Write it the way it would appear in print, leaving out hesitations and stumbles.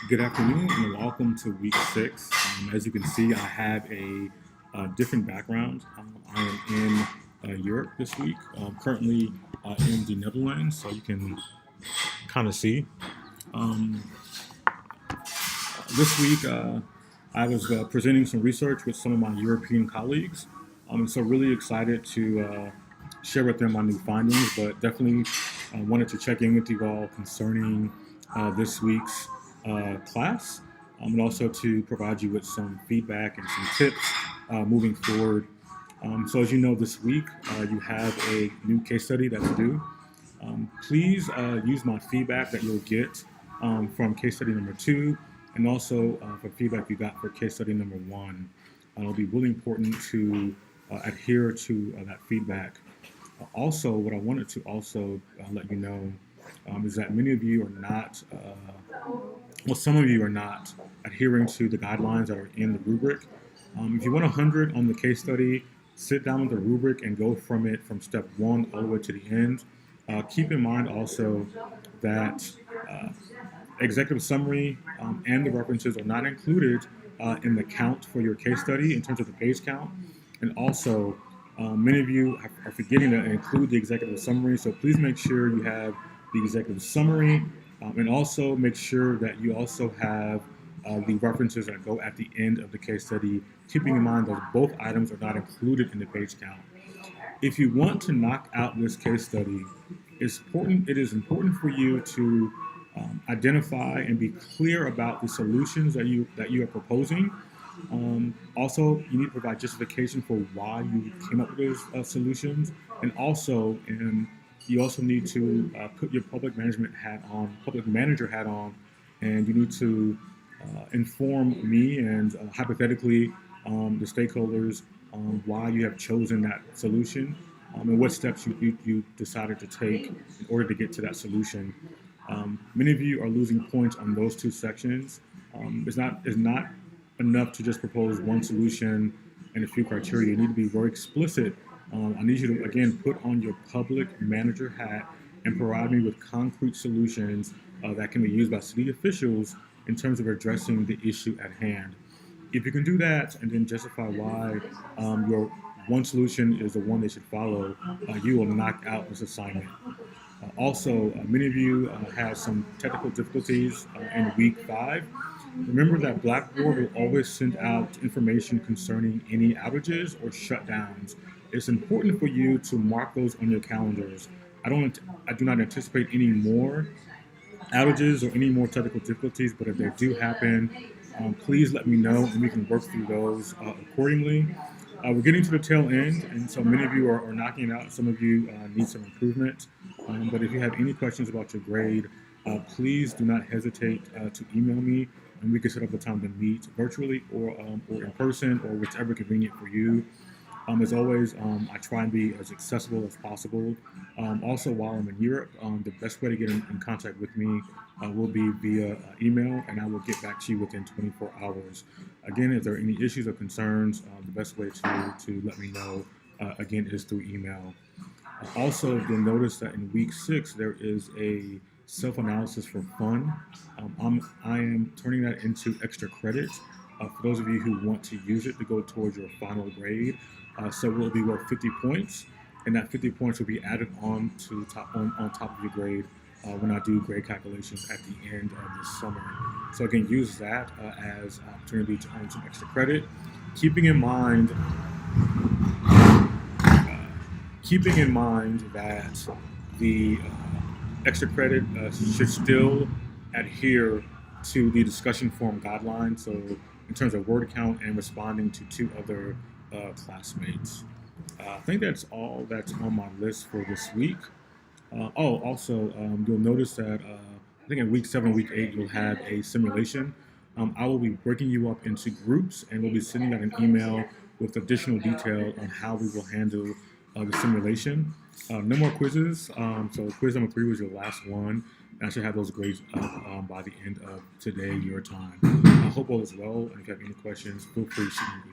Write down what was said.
Good afternoon and welcome to week 6. As you can see, I have different background. I am in Europe this week, currently in the Netherlands, so you can kind of see. Um, this week, I was presenting some research with some of my European colleagues. So really excited to share with them my new findings, but definitely wanted to check in with you all concerning this week's class, and also to provide you with some feedback and some tips moving forward. So as you know, this week you have a new case study that's due. Please use my feedback that you'll get from case study number 2 and also for feedback you got for case study number 1. It'll be really important to adhere to that feedback. Also, what I wanted to also let you know is that many of you are not, some of you are not adhering to the guidelines that are in the rubric. If you want 100 on the case study, sit down with the rubric and go from it from step 1 all the way to the end. Keep in mind also that uh, executive summary and the references are not included in the count for your case study in terms of the page count. And also, many of you are forgetting to include the executive summary, so please make sure you have the executive summary and also make sure that you also have the references that go at the end of the case study, keeping in mind that both items are not included in the page count. If you want to knock out this case study, it is important for you to identify and be clear about the solutions that you are proposing. Also, you need to provide justification for why you came up with those solutions, and also, you also need to put your public manager hat on, and you need to inform me and hypothetically the stakeholders why you have chosen that solution and what steps you decided to take in order to get to that solution. Many of you are losing points on those two sections. It's not enough to just propose one solution and a few criteria. You need to be very explicit. I need you to, again, put on your public manager hat and provide me with concrete solutions that can be used by city officials in terms of addressing the issue at hand. If you can do that and then justify why your one solution is the one they should follow, you will knock out this assignment. Also, many of you had some technical difficulties in week 5. Remember that Blackboard will always send out information concerning any outages or shutdowns. It's important for you to mark those on your calendars. I do not anticipate any more outages or any more technical difficulties, but if they do happen, please let me know and we can work through those accordingly. We're getting to the tail end, and so many of you are knocking it out. Some of you need some improvement. But if you have any questions about your grade, please do not hesitate to email me, and we can set up a time to meet virtually or in person or whichever convenient for you. As always, I try and be as accessible as possible. Also, while I'm in Europe, the best way to get in contact with me will be via email, and I will get back to you within 24 hours. Again, if there are any issues or concerns, the best way to let me know, again, is through email. Also, you'll notice that in week 6, there is a self-analysis for fun. I am turning that into extra credit for those of you who want to use it to go towards your final grade. So it will be worth 50 points, and that 50 points will be added on top of your grade when I do grade calculations at the end of the summer. So again, use that as an opportunity to earn some extra credit, keeping in mind that the extra credit should still adhere to the discussion forum guidelines. So in terms of word count and responding to 2 other classmates. I think that's all that's on my list for this week. Also, you'll notice that I think in week 7, week 8, you'll have a simulation. I will be breaking you up into groups, and we'll be sending out an email with additional detail on how we will handle the simulation. No more quizzes. So quiz number 3 was your last one. And I should have those grades up by the end of today, your time. I hope all is well. And if you have any questions, feel free to shoot me an email.